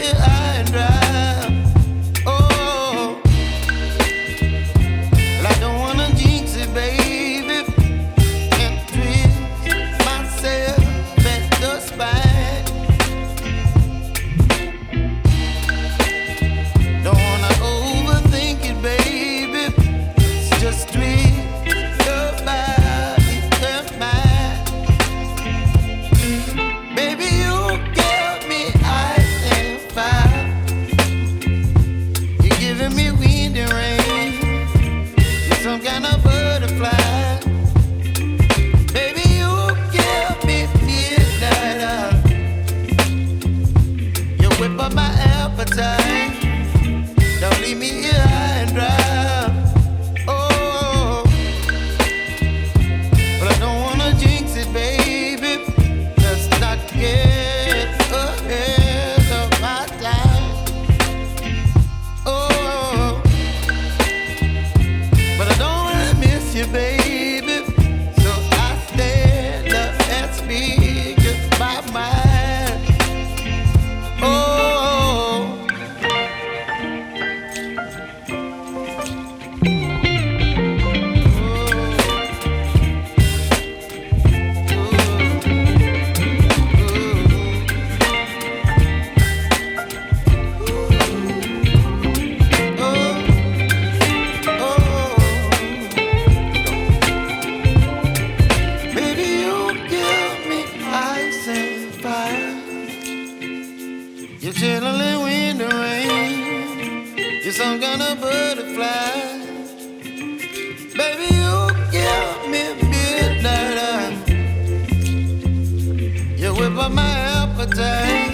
here high and dry. Oh, well, I don't wanna jinx it, baby, and twist myself at the spine. Don't wanna overthink it, baby. It's just twist your body and mine. Baby, you give me ice and fire. You're giving me wind and rain. You're some kind of butterfly. Baby, you give me midnight. You whip up my appetite. Don't leave me here high and dry. Oh, but I don't wanna jinx it, baby. Let's not get ahead of my time. Oh, but I don't wanna miss you, baby. So I stand up and speak my mind. Oh. Baby, you give me ice and fire. You're chilling wind and rain. You're some kind of butterfly. Baby, you give me midnight. You whip up my appetite.